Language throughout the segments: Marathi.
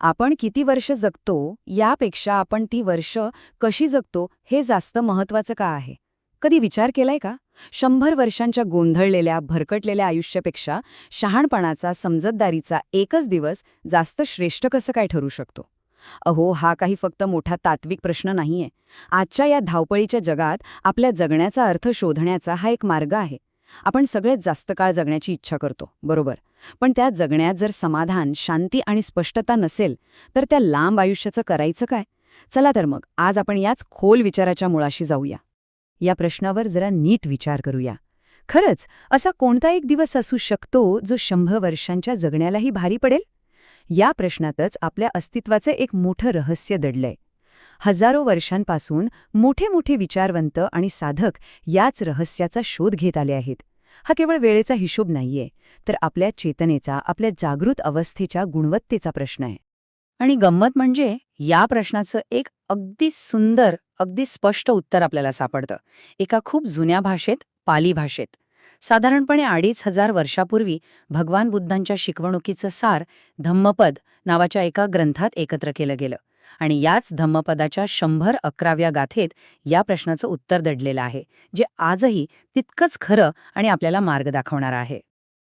आपण किती वर्ष जगतो यापेक्षा आपण ती वर्ष कशी जगतो हे जास्त महत्वाचं का आहे? कधी विचार केलाय का? 100 वर्षांच्या गोंधळलेल्या भरकटलेल्या आयुष्यापेक्षा शहाणपणाचा समजदारीचा एकच दिवस जास्त श्रेष्ठ कसं काय ठरू शकतो? अहो, हा काही फक्त मोठा तात्विक प्रश्न नाहीये. आजच्या या धावपळीच्या जगात आपल्या जगण्याचा अर्थ शोधण्याचा हा एक मार्ग आहे. आपण सगळेच जास्त काळ जगण्याची इच्छा करतो, बरोबर. पण त्या जगण्यात जर समाधान, शांती आणि स्पष्टता नसेल, तर त्या लांब आयुष्याचं करायचं काय? चला तर मग आज आपण याच खोल विचाराच्या मुळाशी जाऊया. या प्रश्नावर जरा नीट विचार करूया. खरंच असा कोणता एक दिवस असू शकतो जो 100 वर्षांच्या जगण्यालाही भारी पडेल? या प्रश्नातच आपल्या अस्तित्वाचे एक मोठं रहस्य दडलंय. हजारो वर्षांपासून मोठे मोठे विचारवंत आणि साधक याच रहस्याचा शोध घेत आले आहेत. हा केवळ वेळेचा हिशोब नाहीये, तर आपल्या चेतनेचा, आपल्या जागृत अवस्थेच्या गुणवत्तेचा प्रश्न आहे. आणि गंमत म्हणजे या प्रश्नाचं एक अगदी सुंदर, अगदी स्पष्ट उत्तर आपल्याला सापडतं एका खूप जुन्या भाषेत, पाली भाषेत. साधारणपणे 2500 वर्षापूर्वी भगवान बुद्धांच्या शिकवणुकीचं सार धम्मपद नावाच्या एका ग्रंथात एकत्र केलं गेलं. आणि याच धम्मपदाच्या 111व्या गाथेत या प्रश्नाचं उत्तर दडलेलं आहे, जे आजही तितकंच खरं आणि आपल्याला मार्ग दाखवणार आहे.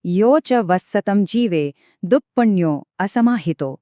यो च वत्सतं जीवे दुप्पण्यो असमाहितो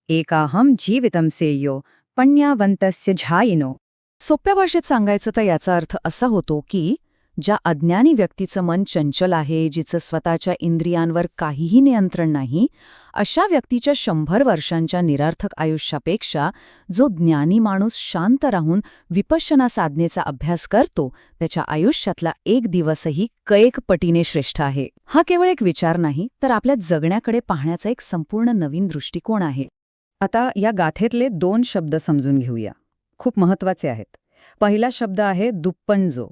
एकाहम जीवितं सेयो पण्यवन्तस्य झायिनो. सोप्या भाषेत सांगायचं तर याचा अर्थ असा होतो की ज्या अज्ञानी व्यक्तीचं मन चंचल आहे, जिचं स्वतःच्या इंद्रियांवर काहीही नियंत्रण नाही, अशा व्यक्तीच्या 100 वर्षांच्या निरर्थक आयुष्यापेक्षा जो ज्ञानी माणूस शांत राहून विपश्यना साधनेचा अभ्यास करतो, त्याच्या आयुष्यातला एक दिवसही कैक पटीने श्रेष्ठ आहे. हा केवळ एक विचार नाही, तर आपल्या जगण्याकडे पाहण्याचा एक संपूर्ण नवीन दृष्टिकोन आहे. आता या गाथेतले 2 शब्द समजून घेऊया. खूप महत्वाचे आहेत. पहिला शब्द आहे दुप्पंजो.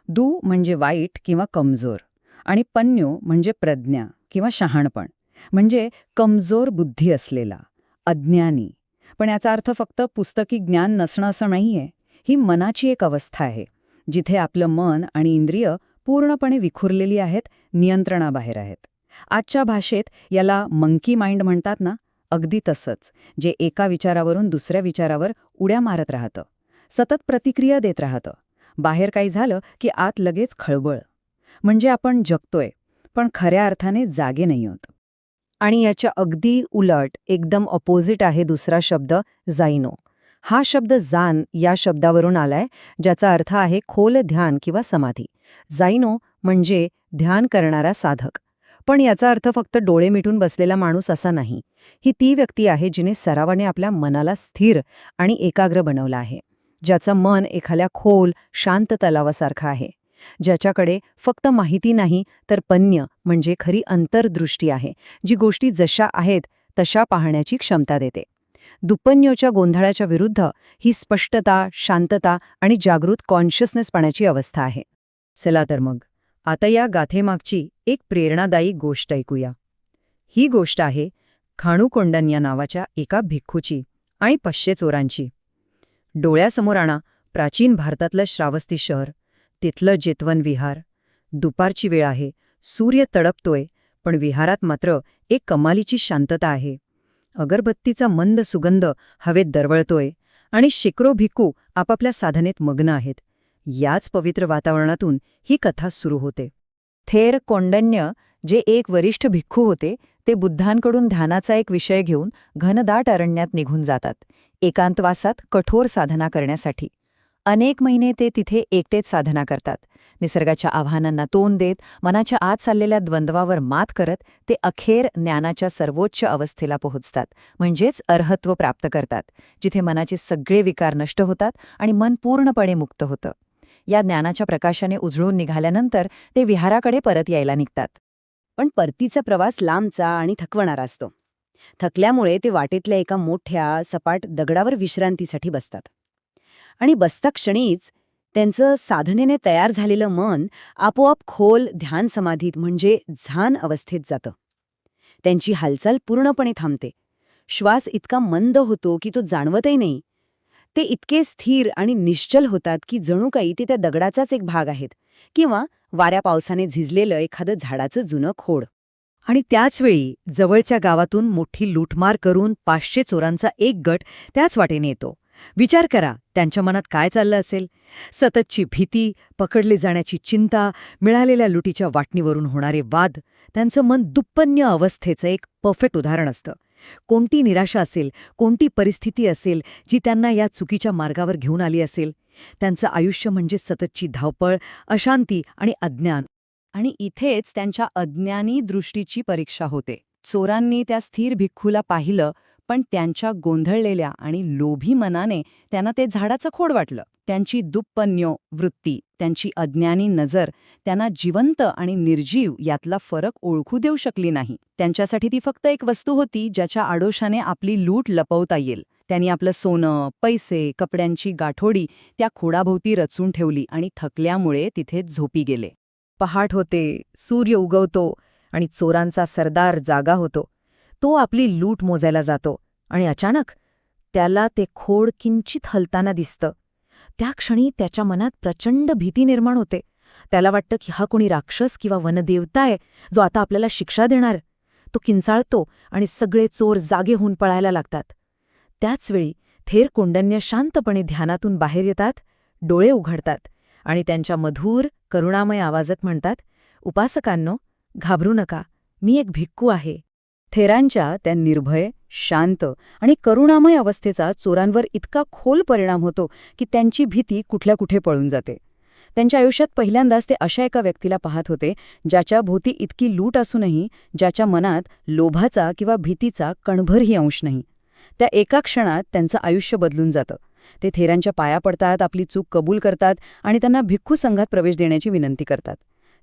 दू म्हणजे वाईट किंवा कमजोर, आणि पण्यो म्हणजे प्रज्ञा किंवा शहाणपण, म्हणजे कमजोर बुद्धी असलेला, अज्ञानी. पण याचा अर्थ फक्त पुस्तकी ज्ञान नसणं असं नाहीये. ही मनाची एक अवस्था आहे, जिथे आपलं मन आणि इंद्रिय पूर्णपणे विखुरलेली आहेत, नियंत्रणाबाहेर आहेत. आजच्या भाषेत याला मंकी माइंड म्हणतात ना, अगदी तसंच, जे एका विचारावरून दुसऱ्या विचारावर उड्या मारत राहतं, सतत प्रतिक्रिया देत राहतं. बाहेर काही झालं की आत लगेच खळबळ. म्हणजे आपण जगतोय, पण खऱ्या अर्थाने जागे नाही होत. आणि याच्या अगदी उलट, एकदम ऑपोजिट आहे दुसरा शब्द जाइनो. हा शब्द जान या शब्दावरून आलाय, ज्याचा अर्थ आहे खोल ध्यान किंवा समाधी. जाइनो म्हणजे ध्यान करणारा साधक. पण याचा अर्थ फक्त डोळे मिटून बसलेला माणूस असा नाही. ही ती व्यक्ती आहे जिने सरावाने आपल्या मनाला स्थिर आणि एकाग्र बनवलं आहे, ज्याचं मन एखाद्या खोल, शांत तलावासारखं आहे, ज्याच्याकडे फक्त माहिती नाही तर पण्य म्हणजे खरी अंतर्दृष्टी आहे, जी गोष्टी जशा आहेत तशा पाहण्याची क्षमता देते. दुप्पण्योच्या गोंधळाच्या विरुद्ध ही स्पष्टता, शांतता आणि जागृत कॉन्शियसनेसपणाची अवस्था आहे. चला तर मग आता या गाथेमागची एक प्रेरणादायी गोष्ट ऐकूया. ही गोष्ट आहे खाणूकोंडन या नावाच्या एका भिक्खूची आणि 500 चोरांची. डोळ्यासमोर आणा प्राचीन भारतातलं श्रावस्ती शहर, तिथलं जेतवन विहार. दुपारची वेळ आहे, सूर्य तडपतोय, पण विहारात मात्र एक कमालीची शांतता आहे. अगरबत्तीचा मंद सुगंध हवेत दरवळतोय आणि शेकडो भिक्खू आपापल्या साधनेत मग्न आहेत. याच पवित्र वातावरणातून ही कथा सुरू होते. थेर कौंडण्य, जे एक वरिष्ठ भिक्खू होते, ते बुद्धांकडून ध्यानाचा एक विषय घेऊन घनदाट अरण्यात निघून जातात, एकांतवासात कठोर साधना करण्यासाठी. अनेक महिने ते तिथे एकटेच साधना करतात. निसर्गाच्या आव्हानांना तोंड देत, मनाच्या आत चाललेल्या द्वंद्वावर मात करत ते अखेर ज्ञानाच्या सर्वोच्च अवस्थेला पोहोचतात, म्हणजेच अर्हत्व प्राप्त करतात, जिथे मनाचे सगळे विकार नष्ट होतात आणि मन पूर्णपणे मुक्त होतं. या ज्ञानाच्या प्रकाशाने उजळून निघाल्यानंतर ते विहाराकडे परत यायला निघतात. पण परतीचा प्रवास लांबचा आणि थकवणारा असतो. थकल्यामुळे ते वाटेतल्या एका मोठ्या, सपाट दगडावर विश्रांतीसाठी बसतात. आणि बसता क्षणीच त्यांचं साधनेने तयार झालेलं मन आपोआप खोल ध्यान समाधीत म्हणजे झान अवस्थेत जातं. त्यांची हालचाल पूर्णपणे थांबते. श्वास इतका मंद होतो की तो जाणवतही नाही. ते इतके स्थिर आणि निश्चल होतात की जणू काही ते त्या दगडाचाच एक भाग आहेत, किंवा वाऱ्या पावसाने झिजलेलं एखादं झाडाचं जुनं खोड. आणि त्याचवेळी जवळच्या गावातून मोठी लूटमार करून 500 चोरांचा एक गट त्याच वाटेने येतो. विचार करा त्यांच्या मनात काय चाललं असेल. सततची भीती, पकडले जाण्याची चिंता, मिळालेल्या लुटीच्या वाटणीवरून होणारे वाद, त्यांचं मन दुप्पन्न अवस्थेचं एक परफेक्ट उदाहरण असतं. कोणती निराशा असेल, कोणती परिस्थिती असेल जी त्यांना या चुकीच्या मार्गावर घेऊन आली असेल. त्यांचं आयुष्य म्हणजे सततची धावपळ, अशांती आणि अज्ञान. आणि इथेच त्यांच्या अज्ञानी दृष्टीची परीक्षा होते. चोरांनी त्या स्थिर भिक्खूला पाहिलं, पण त्यांच्या गोंधळलेल्या आणि लोभी मनाने त्यांना ते झाडाचं खोड वाटलं. त्यांची दुप्पन्यो वृत्ती, त्यांची अज्ञानी नजर त्यांना जिवंत आणि निर्जीव यातला फरक ओळखू देऊ शकली नाही. त्यांच्यासाठी ती फक्त एक वस्तू होती ज्याच्या आडोशाने आपली लूट लपवता येईल. त्यांनी आपलं सोनं, पैसे, कपड्यांची गाठोडी त्या खोडाभोवती रचून ठेवली आणि थकल्यामुळे तिथेच झोपी गेले. पहाट होते, सूर्य उगवतो आणि चोरांचा सरदार जागा होतो. तो आपली लूट मोजायला जातो आणि अचानक त्याला ते खोड किंचित हलताना दिसतं. त्या क्षणी त्याच्या मनात प्रचंड भीती निर्माण होते. त्याला वाटतं की हा कोणी राक्षस किंवा वनदेवता आहे जो आता आपल्याला शिक्षा देणार. तो किंचाळतो आणि सगळे चोर जागे होऊन पळायला लागतात. त्याचवेळी थेर कोंडण्य शांतपणे ध्यानातून बाहेर येतात, डोळे उघडतात आणि त्यांच्या मधुर करुणामय आवाजात म्हणतात, उपासकांनो, घाबरू नका, मी एक भिक्खू आहे. थेरांच्या त्या निर्भय, शांत आणि करुणामय अवस्थेचा चोरांवर इतका खोल परिणाम होतो की त्यांची भीती कुठल्या कुठे पळून जाते. त्यांच्या आयुष्यात पहिल्यांदाच ते अशा एका व्यक्तीला पाहत होते ज्याच्या भोवती इतकी लूट असूनही ज्याच्या मनात लोभाचा किंवा भीतीचा कणभरही अंश नाही. त्या एका क्षणात त्यांचं आयुष्य बदलून जातं. ते थेरांच्या पाया पडतात, आपली चूक कबूल करतात आणि त्यांना भिक्खू संघात प्रवेश देण्याची विनंती करतात.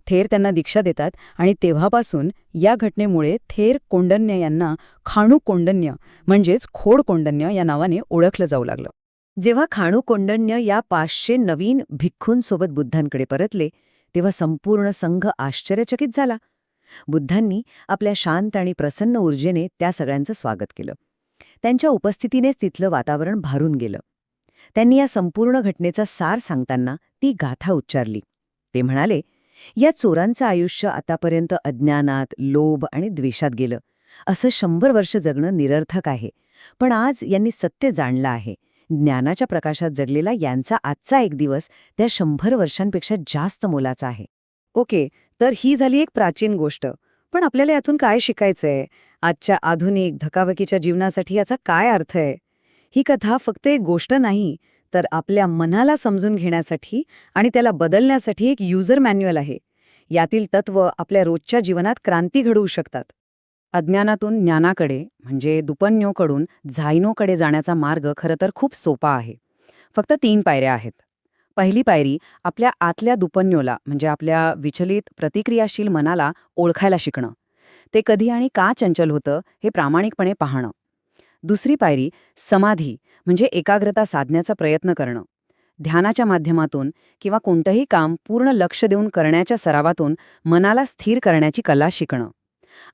थेर त्यांना दीक्षा देतात आणि तेव्हापासून या घटनेमुळे थेर कोंडन्य यांना खाणू कोंडन्य म्हणजेच खोड कोंडन्य या नावाने ओळखलं जाऊ लागलं. जेव्हा खाणू कोंडन्य या 500 नवीन भिक्खूंसोबत बुद्धांकडे परतले तेव्हा संपूर्ण संघ आश्चर्यचकित झाला. बुद्धांनी आपल्या शांत आणि प्रसन्न ऊर्जेने त्या सगळ्यांचं स्वागत केलं. त्यांच्या उपस्थितीनेच तिथलं वातावरण भारून गेलं. त्यांनी या संपूर्ण घटनेचा सार सांगताना ती गाथा उच्चारली. ते म्हणाले, या चोरांचं आयुष्य आतापर्यंत अज्ञानात, लोभ आणि द्वेषात गेलं. असं 100 वर्ष जगणं निरर्थक आहे. पण आज यांनी सत्य जाणलं आहे. ज्ञानाच्या प्रकाशात जगलेला यांचा आजचा एक दिवस त्या 100 वर्षांपेक्षा जास्त मोलाचा आहे. ओके, तर ही झाली एक प्राचीन गोष्ट. पण आपल्याला यातून काय शिकायचंय? आजच्या आधुनिक धकावकीच्या जीवनासाठी याचा काय अर्थ आहे? ही कथा फक्त एक गोष्ट नाही, तर आपल्या मनाला समजून घेण्यासाठी आणि त्याला बदलण्यासाठी एक युजर मॅन्युअल आहे. यातील तत्त्व आपल्या रोजच्या जीवनात क्रांती घडवू शकतात. अज्ञानातून ज्ञानाकडे म्हणजे दुपन्योकडून झायनोकडे जाण्याचा मार्ग खरं तर खूप सोपा आहे. फक्त 3 पायऱ्या आहेत. पहिली पायरी आपल्या आतल्या दुपन्योला म्हणजे आपल्या विचलित प्रतिक्रियाशील मनाला ओळखायला शिकणं. ते कधी आणि का चंचल होतं हे प्रामाणिकपणे पाहणं. दुसरी पायरी समाधी म्हणजे एकाग्रता साधण्याचा प्रयत्न करणं. ध्यानाच्या माध्यमातून किंवा कोणतंही काम पूर्ण लक्ष देऊन करण्याच्या सरावातून मनाला स्थिर करण्याची कला शिकणं.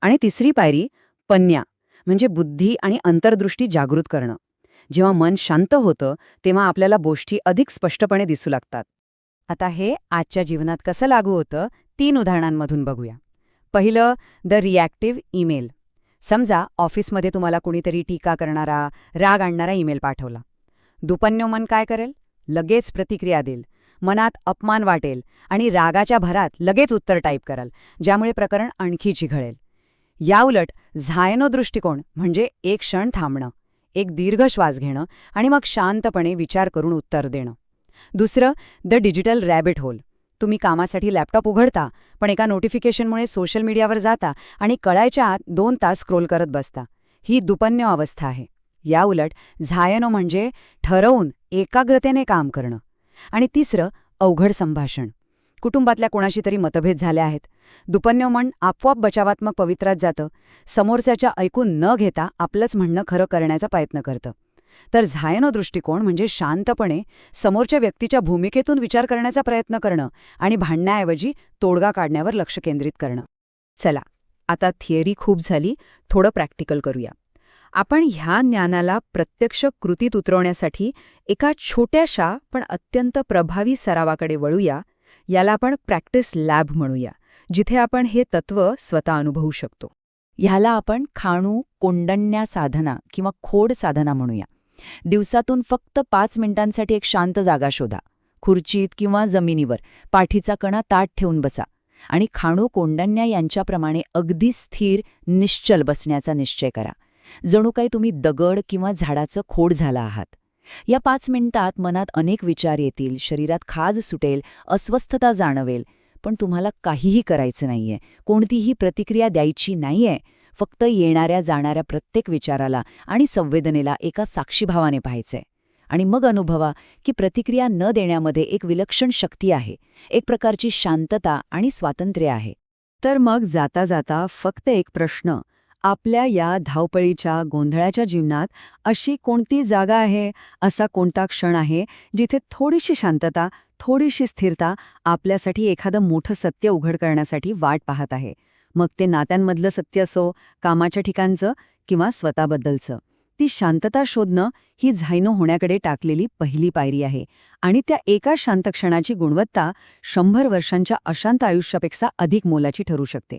आणि तिसरी पायरी पन्या म्हणजे बुद्धी आणि अंतर्दृष्टी जागृत करणं. जेव्हा मन शांत होतं तेव्हा आपल्याला गोष्टी अधिक स्पष्टपणे दिसू लागतात. आता हे आजच्या जीवनात कसं लागू होतं 3 उदाहरणांमधून बघूया. पहिलं, द रिॲक्टिव्ह ईमेल. समजा ऑफिसमध्ये तुम्हाला कुणीतरी टीका करणारा, राग आणणारा ईमेल पाठवला. दुपन्यो मन काय करेल? लगेच प्रतिक्रिया देईल. मनात अपमान वाटेल आणि रागाच्या भरात लगेच उत्तर टाईप कराल, ज्यामुळे प्रकरण आणखी चिघळेल. याउलट झायनो दृष्टिकोन म्हणजे एक क्षण थांबणं, एक दीर्घ श्वास घेणं आणि मग शांतपणे विचार करून उत्तर देणं. दुसरं, द डिजिटल रॅबिट होल. तुम्ही कामासाठी लॅपटॉप उघडता, पण एका नोटिफिकेशनमुळे सोशल मीडियावर जाता आणि कळायच्या आत 2 तास स्क्रोल करत बसता. ही दुपन्यो अवस्था आहे. याउलट झायनो म्हणजे ठरवून एकाग्रतेने काम करणं. आणि तिसरं, अवघड संभाषण. कुटुंबातल्या कोणाशी तरी मतभेद झाले आहेत. दुपन्यो मन आपोआप बचावात्मक पवित्रात जातं. समोरच्याच्या ऐकून न घेता आपलंच म्हणणं खरं करण्याचा प्रयत्न करतं. तर झायनो दृष्टिकोन म्हणजे शांतपणे समोरच्या व्यक्तीच्या भूमिकेतून विचार करण्याचा प्रयत्न करणं आणि भांडण्याऐवजी तोडगा काढण्यावर लक्ष केंद्रित करणं. चला, आता थिअरी खूप झाली, थोडं प्रॅक्टिकल करूया. आपण ह्या ज्ञानाला प्रत्यक्ष कृतीत उतरवण्यासाठी एका छोट्याशा पण अत्यंत प्रभावी सरावाकडे वळूया. याला आपण प्रॅक्टिस लॅब म्हणूया, जिथे आपण हे तत्त्व स्वतः अनुभवू शकतो. ह्याला आपण खाणू कोंडण्या साधना किंवा खोड साधना म्हणूया. दिवसातून फक्त 5 मिनिटांसाठी एक शांत जागा शोधा. खुर्चीत किंवा जमिनीवर पाठीचा कणा ताठ ठेवून बसा आणि खाणू कोंडण्या यांच्याप्रमाणे अगदी स्थिर, निश्चल बसण्याचा निश्चय करा. जणू काही तुम्ही दगड किंवा झाडाचं खोड झाला आहात. या 5 मिनिटात मनात अनेक विचार येतील, शरीरात खाज सुटेल, अस्वस्थता जाणवेल, पण तुम्हाला काहीही करायचं नाहीये, कोणतीही प्रतिक्रिया द्यायची नाहीये. फक्त येणाऱ्या जाणाऱ्या प्रत्येक विचाराला आणि संवेदनेला एका साक्षीभावाने पाहायचंय. आणि मग अनुभवा की प्रतिक्रिया न देण्यामध्ये एक विलक्षण शक्ती आहे, एक प्रकारची शांतता आणि स्वातंत्र्य आहे. तर मग जाता जाता फक्त एक प्रश्न, आपल्या या धावपळीच्या गोंधळाच्या जीवनात अशी कोणती जागा आहे, असा कोणता क्षण आहे जिथे थोडीशी शांतता, थोडीशी स्थिरता आपल्यासाठी एखादं मोठं सत्य उघड करण्यासाठी वाट पाहत आहे. मग ते नात्यांमधलं सत्य असो, कामाच्या ठिकाणचं किंवा स्वतःबद्दलचं. ती शांतता शोधणं ही झायनो होण्याकडे टाकलेली पहिली पायरी आहे. आणि त्या एका शांत क्षणाची गुणवत्ता 100 वर्षांच्या अशांत आयुष्यापेक्षा अधिक मोलाची ठरू शकते.